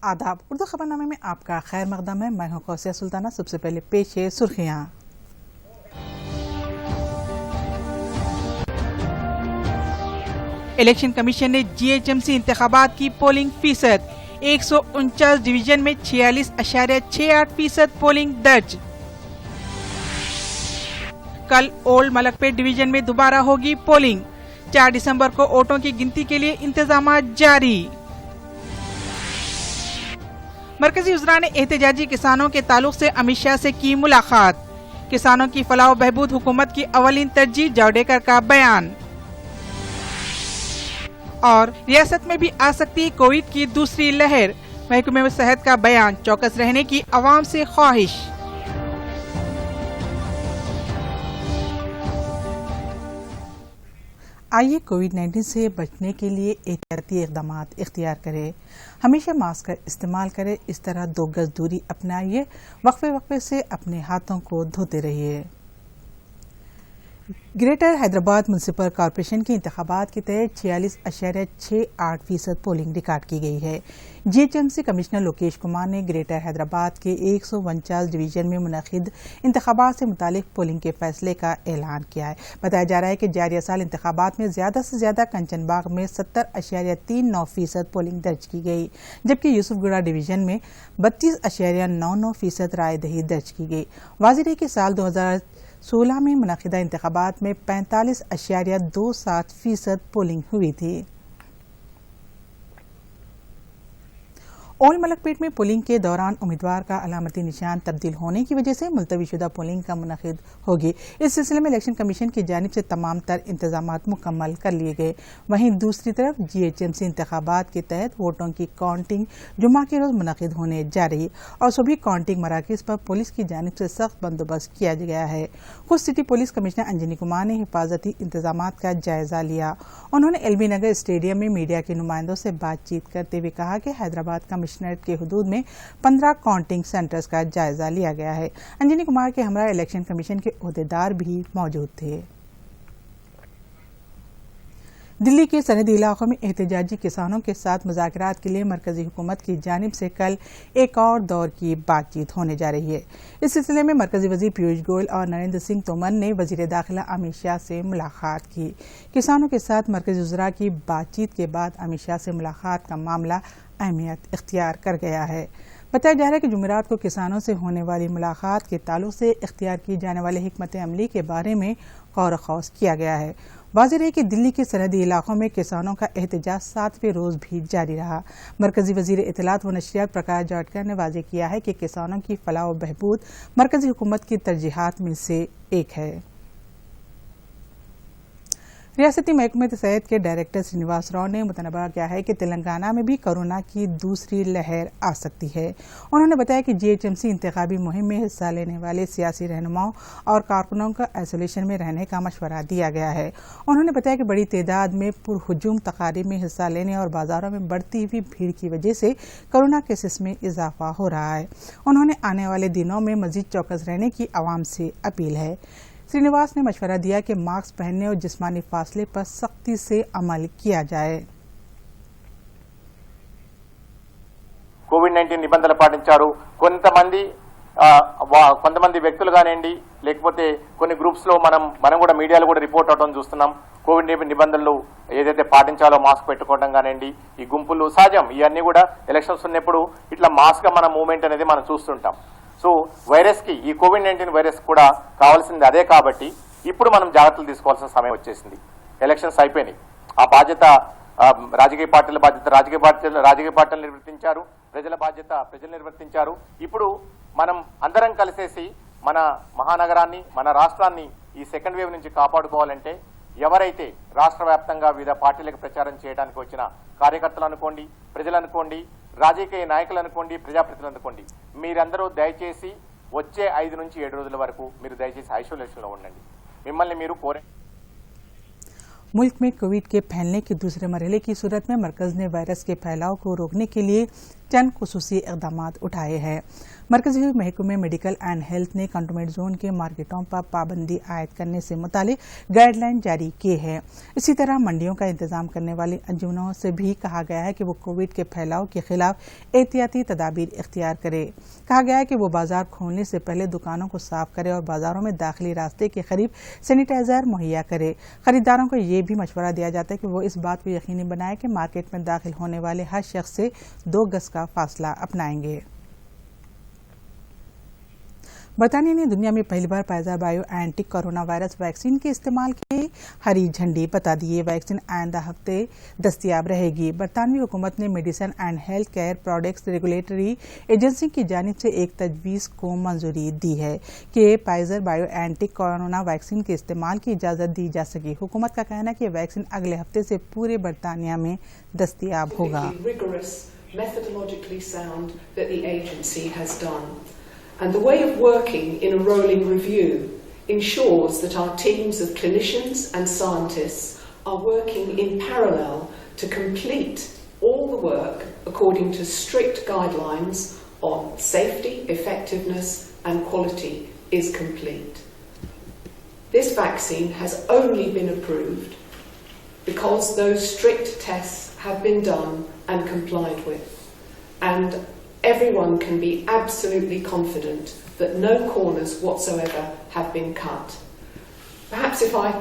आदाब। उर्दू खबरनामे में आपका खैर मकदम है। मैं हूं कौसिया सुल्ताना। सबसे पहले पेश है सुर्खियां। इलेक्शन कमीशन ने जीएचएमसी इंतखाबात की पोलिंग फीसद 149 डिवीजन में 46.68% पोलिंग दर्ज। कल ओल्ड मलकपेट डिवीजन में दोबारा होगी पोलिंग। 4 दिसंबर को वोटों की गिनती के लिए इंतजाम जारी। मरकजी वज़रा ने एहतजाजी किसानों के ताल्लुक से अमित शाह से की मुलाकात। किसानों की फलाह बहबूद हुकूमत की अवलिन तरजीह, जावड़ेकर का बयान। और रियासत में भी आ सकती है कोविड की दूसरी लहर, महकमे सेहत का बयान, चौकस रहने की आवाम से ख्वाहिश। आइए कोविड-19 से बचने के लिए एहतियाती इक़दाम इख्तियार करें। हमेशा मास्क का इस्तेमाल करें। इस तरह 2 गज दूरी अपनाइए। वक्फे से अपने हाथों को धोते रहिए। ग्रेटर हैदराबाद म्युनिसिपल कॉरपोरेशन के इंतखाबात के तहत 46.68% पोलिंग रिकॉर्ड की गई है। जीएचएमसी कमिश्नर लोकेश कुमार ने ग्रेटर हैदराबाद के 149 डिवीजन में मुनक़िद इंतखाबात से मुतालिक पोलिंग के फैसले का ऐलान किया है। बताया जा रहा है कि जारिया साल इंतखाबात में ज्यादा से ज्यादा कंचनबाग में 70.39% पोलिंग दर्ज की गई, जबकि यूसुफगुड़ा डिवीजन में 32.99% राय दही दर्ज की गई। वाज़ेह है कि साल 2016 में मुनक़िदा इंतखाबात में 45.27% पोलिंग हुई थी। ओल्ड मलकपेट में पोलिंग के दौरान उम्मीदवार का अलामती निशान तब्दील होने की वजह से मुलतवी शुदा पोलिंग का मुनक़िद होगी। इस सिलसिले में इलेक्शन कमीशन की जानिब से तमाम तर इंतजामात मुकम्मल कर लिए गए। वहीं दूसरी तरफ जीएचएमसी इंतखाबात के तहत वोटों की काउंटिंग जुम्मा के रोज मुनक़िद होने जा रही और सभी काउंटिंग मराकज़ पर पुलिस की जानिब से सख्त बंदोबस्त किया गया है। खुद city police commissioner Anjani Kumar ने हिफाजती इंतजामात का जायजा लिया। उन्होंने एलबी नगर स्टेडियम में मीडिया के नुमाइंदों से बातचीत करते हुए कहा कि हैदराबाद कमिश्नरेट के हुदूद में 15 काउंटिंग सेंटर्स का जायजा लिया गया है। अंजनी कुमार के हमरा इलेक्शन कमीशन के ओहदेदार भी मौजूद थे। दिल्ली के सरहदी इलाकों में एहतजाजी किसानों के साथ मुज़ाकरात के लिए मरकजी हुकूमत की जानिब से कल एक और दौर की बातचीत होने जा रही है। इस सिलसिले में मरकजी वज़ीर पीयूष गोयल और नरेंद्र सिंह तोमर ने वज़ीर दाखिला अमित शाह से मुलाकात की। किसानों के साथ मरकजी वज़रा की बातचीत के बाद अमित शाह से मुलाकात का मामला अहमियत इख्तियार कर गया है। बताया जा रहा है कि जुमेरात को किसानों से होने वाली मुलाकात के ताल्लुक से इख्तियार की जाने वाले हिकमत अमली के बारे में गौर खौस किया गया है। वाज़ेह है कि दिल्ली के सरहदी इलाकों में किसानों का एहतजाज 7वें रोज भी जारी रहा। मरकजी वज़ीर इत्तलात व नशरियात प्रकाश जावड़ेकर ने वाज़ेह किया है कि किसानों की फलाह व बहबूद मरकजी हुकूमत की तरजीहात में से एक है। रियासती महकमे सेहत के डायरेक्टर श्रीनिवास राव ने मुतनबा किया है कि तेलंगाना में भी कोरोना की दूसरी लहर आ सकती है। उन्होंने बताया कि जीएचएमसी इंतखाबी मुहिम में हिस्सा लेने वाले सियासी रहनुमाओं और कारकुनों का आइसोलेशन में रहने का मशवरा दिया गया है। उन्होंने बताया कि बड़ी तादाद में पुरहुजूम तकारीब में हिस्सा लेने और बाजारों में बढ़ती हुई भीड़ की वजह से कोरोना केसेस में इजाफा हो रहा है। उन्होंने आने वाले दिनों में मजीद चौकस रहने की आवाम से अपील है। श्रीनिवास ने मशवरा दिया कि मास्क पहनने और जिस्मानी फासले पर सख्ती से अमल किया जाए। కోవిడ్-19 నిబంధనలు పాటించారు. కొంతమంది వ్యక్తులు కానివ్వండి, లేకపోతే కొన్ని గ్రూప్స్ లో మనం కూడా మీడియాలో కూడా రిపోర్ట్ అవడం చూస్తున్నాం. కోవిడ్ నిబంధనలు ఏదైతే పాటించాలో మాస్క్ పెట్టుకోవడం కానివ్వండి, ఈ గుంపులు సహజం, ఇవన్నీ కూడా ఎలక్షన్స్ ఉన్నప్పుడు ఇట్లా మాస్క్ గా మన మూవ్మెంట్ అనేది మనం చూస్తుంటాం. సో వైరస్ కి, ఈ కోవిడ్-19 వైరస్ కూడా కావాల్సింది అదే. కాబట్టి ఇప్పుడు మనం జాగ్రత్తలు తీసుకోవాల్సిన సమయం వచ్చేసింది. ఎలక్షన్స్ అయిపోయినాయి. ఆ బాధ్యత రాజకీయ పార్టీల బాధ్యత రాజకీయ పార్టీలు నిర్వర్తించారు, ప్రజల బాధ్యత ప్రజలు నిర్వర్తించారు. ఇప్పుడు మనం అందరం కలిసేసి మన మహానగరాన్ని, మన రాష్ట్రాన్ని ఈ సెకండ్ వేవ్ నుంచి కాపాడుకోవాలంటే ఎవరైతే రాష్ట్ర వ్యాప్తంగా వివిధ పార్టీలకు ప్రచారం చేయడానికి వచ్చిన కార్యకర్తలు అనుకోండి, ప్రజలు అనుకోండి, రాజకీయ నాయకులు అనుకోండి, ప్రజాప్రతినిధులు అనుకోండి, మీరందరూ దయచేసి వచ్చే 5 నుంచి 7 రోజుల వరకు మీరు దయచేసి ఐసోలేషన్లో ఉండండి. మిమ్మల్ని మీరు मुल्क में कोविड के फैलने के दूसरे मरहले की सूरत में मरकज ने वायरस के फैलाव को रोकने के लिए चंद खुसूसी इक़दामात उठाए हैं। मरकजी महकमे मेडिकल एंड हेल्थ ने कंटेनमेंट जोन के मार्केटों पर पाबंदी आयद करने से मुतालिक गाइडलाइन जारी की है। इसी तरह मंडियों का इंतजाम करने वाली अंजुमनों से भी कहा गया है कि वो कोविड के फैलाव के खिलाफ एहतियाती तदाबीर इख्तियार करे। कहा गया है कि वो बाजार खोलने से पहले दुकानों को साफ करे और बाजारों में दाखिली रास्ते के करीब सैनिटाइजर मुहैया करे। खरीदारों को ये भी मशवरा दिया जाता है कि वो इस बात को यकीनी बनाए कि मार्केट में दाखिल होने वाले हर शख्स से 2 गज का फासला अपनाएंगे। बरतानिया ने दुनिया में पहली बार Pfizer BioNTech corona virus vaccine के इस्तेमाल की हरी झंडी बता दी। ये वैक्सीन आइंदा हफ्ते दस्तयाब रहेगी। बरतानवी हुकूमत ने medicine and health care products regulatory agency की जानिब से एक तजवीज़ को मंजूरी दी है कि फाइजर बायोएनटेक कोरोना वैक्सीन के इस्तेमाल की इजाज़त दी जा सके। हुकूमत का कहना है कि वैक्सीन अगले हफ्ते से पूरे बरतानिया में दस्तयाब होगा। And the way of working in a rolling review ensures that our teams of clinicians and scientists are working in parallel to complete all the work according to strict guidelines on safety, effectiveness and quality is complete. This vaccine has only been approved because those strict tests have been done and complied with. And everyone can be absolutely confident that no corners whatsoever have been cut. Perhaps if I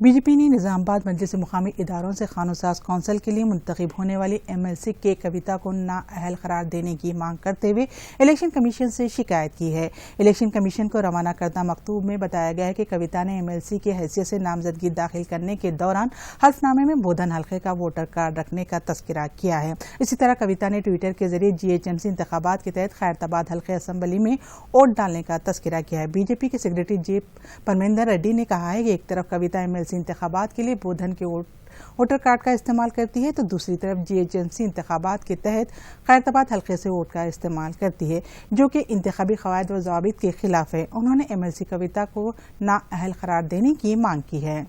BJP ने निजामाबाद मजलिस मुकामी इदारों से कानूनसाज council के लिए मुंतखब होने वाली MLC के कविता को नाअहल करार देने की मांग करते हुए इलेक्शन कमीशन से शिकायत की है। इलेक्शन कमीशन को रवाना करदा मकतूब में बताया गया है कि कविता ने MLC की हैसियत से नामजदगी दाखिल करने के दौरान हल्फनामे में बोधन हल्के का वोटर कार्ड रखने का तस्करा किया है। इसी तरह कविता ने ट्विटर के जरिए GHMC इंतखाबात के तहत खैरताबाद हल्के असम्बली में वोट डालने का तस्करा किया है। बीजेपी के सेक्रेटरी जे परमेंदर रेड्डी ने कहा है कि एक तरफ कविता MLC इंतखाबात के लिए बोधन के वोटर कार्ड का इस्तेमाल करती है तो दूसरी तरफ GHMC इंतखाबात के तहत खैरताबाद हल्के से वोट का इस्तेमाल करती है, जो कि इंतखाबी क़वायद व ज़वाबित के खिलाफ है। उन्होंने MLC कविता को नाअहल करार देने की मांग की है।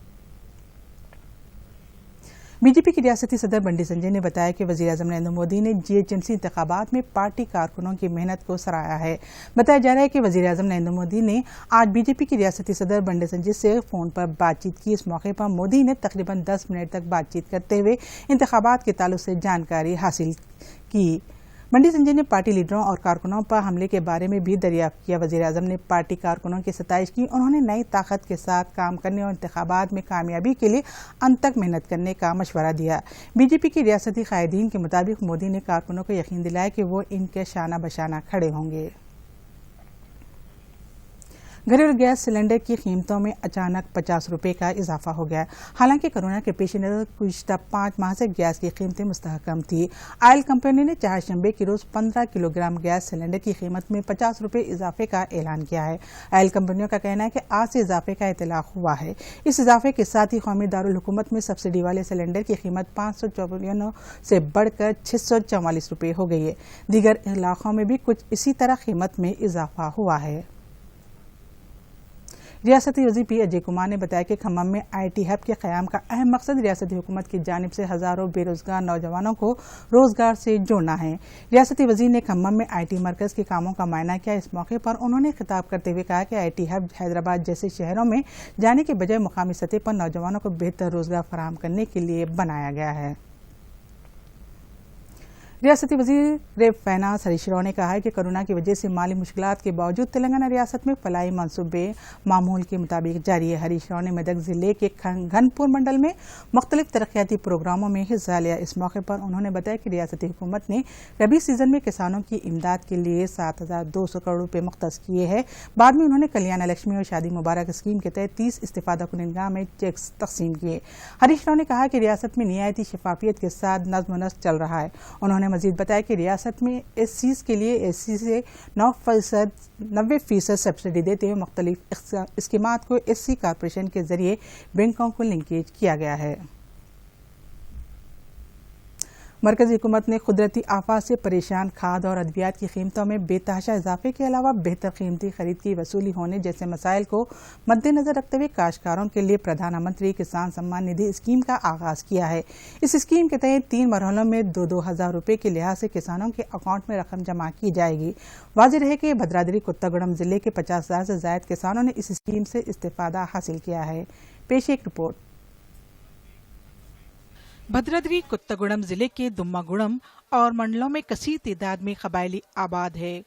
बीजेपी की रियासती सदर बंडी संजय ने बताया कि वज़ीर-ए-आज़म नरेंद्र मोदी ने GHMC इंतखाबात में पार्टी कारकुनों की मेहनत को सराहा है। बताया जा रहा है कि वज़ीर-ए-आज़म नरेंद्र मोदी ने आज बीजेपी की रियासती सदर बंडी संजय से फ़ोन पर बातचीत की। इस मौके पर मोदी ने तकरीबन 10 मिनट तक बातचीत करते हुए इंतखाबात के ताल्लुक से जानकारी हासिल की। बंडी संजय ने पार्टी लीडरों और कारकुनों पर हमले के बारे में भी दरियाफ्त किया। वज़ीर-ए-आज़म ने पार्टी कारकुनों की सताइश की। उन्होंने नई ताकत के साथ काम करने और इंतखाबात में कामयाबी के लिए अंत तक मेहनत करने का मशवरा दिया। बीजेपी की रियासती कायदीन के मुताबिक मोदी ने कारकुनों को यकीन दिलाया कि वो इनके शाना बशाना खड़े होंगे। घरेलू गैस सिलेंडर की कीमतों में अचानक 50 रुपये का इजाफा हो गया। हालांकि कोरोना के पेश नज़र गुज़िश्ता 5 माह से गैस की कीमतें मुस्तहकम थी। आयल कंपनी ने चारशंबे के रोज़ 15 किलोग्राम गैस सिलेंडर की कीमत में 50 रुपये इजाफे का ऐलान किया है। आयल कंपनियों का कहना है कि आज से इजाफे का इतलाक हुआ है। इस इजाफे के साथ ही कौमी दारुल हुकूमत में सब्सिडी वाले सिलेंडर की कीमत 554 से बढ़कर 644 रुपये हो गई है। दीगर इलाकों में भी कुछ इसी तरह कीमत में इजाफा हुआ है। रियासती वज़ीर पी अजय कुमार ने बताया कि खम्मम में IT हब के क़याम का अहम मकसद रियासती हुकूमत की जानिब से हज़ारों बेरोज़गार नौजवानों को रोज़गार से जोड़ना है। रियासती वज़ीर ने खम्मम में IT मरकज़ के कामों का मुआयना किया। इस मौके पर उन्होंने खिताब करते हुए कहा कि IT हब हैदराबाद जैसे शहरों में जाने के बजाय मुकामी सतह पर नौजवानों को बेहतर रोज़गार फराहम करने के लिए बनाया गया है। रियासती वज़ीर फाइनेंस हरीश राव ने कहा है कि कोरोना की वजह से माली मुश्किलात के बावजूद तेलंगाना रियासत में फलाही मंसूबे मामूल के मुताबिक जारी है। हरीश राव ने मेदक ज़िले के घनपुर मंडल में मुख्तलिफ तरक्याती प्रोग्रामों में हिस्सा लिया। इस मौके पर उन्होंने बताया कि रियासती हुकूमत ने रबी सीजन में किसानों की इमदाद के लिए 7,200 करोड़ रुपये मुख्तस किए हैं। बाद में उन्होंने कल्याण लक्ष्मी और शादी मुबारक स्कीम के तहत 30 इस्तिफादा कुनंदगाह में चेक्स तकसीम किए। हरीश राव ने कहा कि रियासत में निहायती शफाफियत के साथ नज़्म नस्क चल रहा है। उन्होंने मजीद बताया कि रियासत में SCs के लिए SC से 90% सब्सिडी देते हुए मुख्तलिफ स्कीमात को SC कॉर्पोरेशन के जरिए बैंकों को लिंकेज किया गया है। मरकजी हुकूमत ने कुदरती आफात से परेशान खाद और अद्वियात की कीमतों में बेतहाशा इजाफे के अलावा बेहतर कीमती खरीद की वसूली होने जैसे मसाइल को मद्देनजर रखते हुए काश्तकारों के लिए प्रधानमंत्री किसान सम्मान निधि स्कीम का आगाज किया है। इस स्कीम के तहत 3 मरहलों में 2-2 हज़ार रुपये के लिहाज से किसानों के अकाउंट में रकम जमा की जाएगी। वाज़ेह रहे कि भद्रादरी कुत्तागुड़म जिले के 50,000 से ज्यादा किसानों ने इस स्कीम से इस्तेफादा हासिल किया है। पेश एक रिपोर्ट। भद्रादरी कुत्तागुड़म जिले के दुम्मागुड़म और मंडलों में कसीर तादाद में कबायली आबाद है।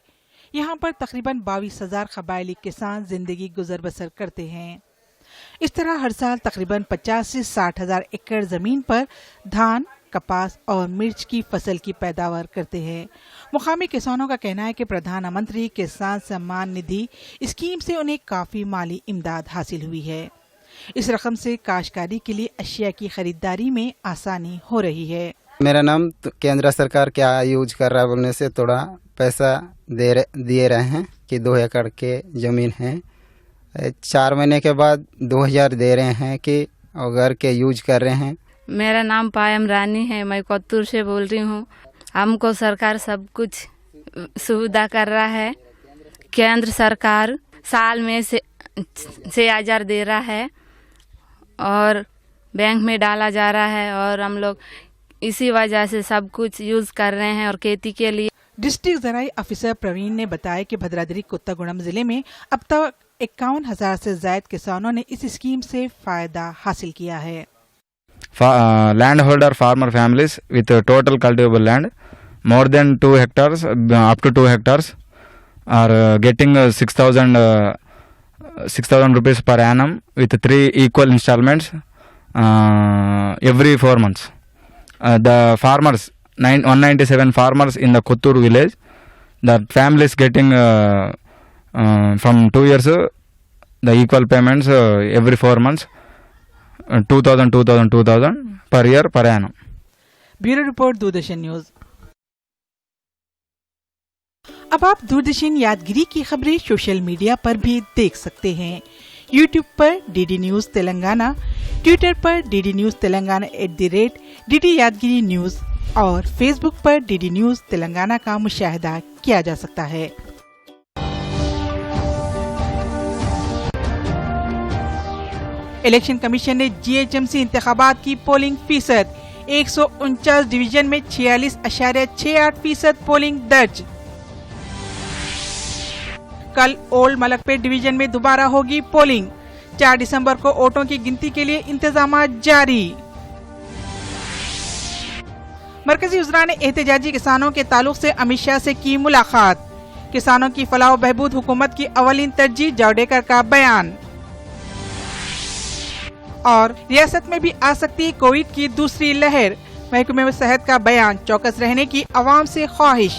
यहाँ पर तकरीबन 22,000 कबायली किसान जिंदगी गुजर बसर करते हैं। इस तरह हर साल तकरीबन 50 से 60,000 एकड़ जमीन पर धान, कपास और मिर्च की फसल की पैदावार करते हैं। मुकामी किसानों का कहना है कि प्रधानमंत्री किसान सम्मान निधि स्कीम से उन्हें काफी माली इमदाद हासिल हुई है। इस रकम से काश्तकारी के लिए अशिया की खरीदारी में आसानी हो रही है। मेरा नाम केंद्र सरकार क्या यूज कर रहा है बोलने से थोड़ा पैसा दिए रहे हैं कि 2 एकड़ के ज़मीन है, 4 महीने के बाद 2,000 दे रहे हैं कि अगर के यूज कर रहे हैं। मेरा नाम पायम रानी है, मैं कोत्तूर से बोल रही हूँ। हमको सरकार सब कुछ सुविधा कर रहा है। केंद्र सरकार साल में 6,000 दे रहा है और बैंक में डाला जा रहा है और हम लोग इसी वजह से सब कुछ यूज कर रहे हैं और खेती के लिए। डिस्ट्रिक्ट ज़राई ऑफिसर प्रवीण ने बताया कि भद्रादरी कुत्तागुड़म जिले में अब तक 51,000 से ज्यादा किसानों ने इस स्कीम से फायदा हासिल किया है। Land holder farmer families with total cultivable land more than 2 hectares up to 2 hectares are getting 6,000 rupees per annum with 3 equal installments every 4 months. The farmers, 197 farmers in the Kuttur village, the families getting from 2 years the equal payments every 4 months, 2,000 per year per annum. Bureau report, Doordarshan news. अब आप दूरदर्शन यादगिरी की खबरें social media पर भी देख सकते हैं। YouTube पर डीडी न्यूज तेलंगाना, ट्विटर पर डीडी न्यूज तेलंगाना @DD यादगिरी न्यूज और फेसबुक पर डीडी न्यूज तेलंगाना का मुशाहिदा किया जा सकता है। इलेक्शन कमीशन ने GHMC इंतखाबात की पोलिंग फीसद 149 डिवीजन में 46.68% पोलिंग दर्ज। कल ओल्ड मलकपेट डिवीजन में दोबारा होगी पोलिंग। 4 दिसंबर को वोटों की गिनती के लिए इंतजाम जारी। मरकजी वज़रा ने एहतजाजी किसानों के ताल्लुक से अमित शाह से की मुलाकात। किसानों की फलाह व बहबूद हुकूमत की अवलीन तरजीह, जावड़ेकर का बयान। और रियासत में भी आ सकती है कोविड की दूसरी लहर, महकमे सेहत का बयान, चौकस रहने की अवाम से ख्वाहिश।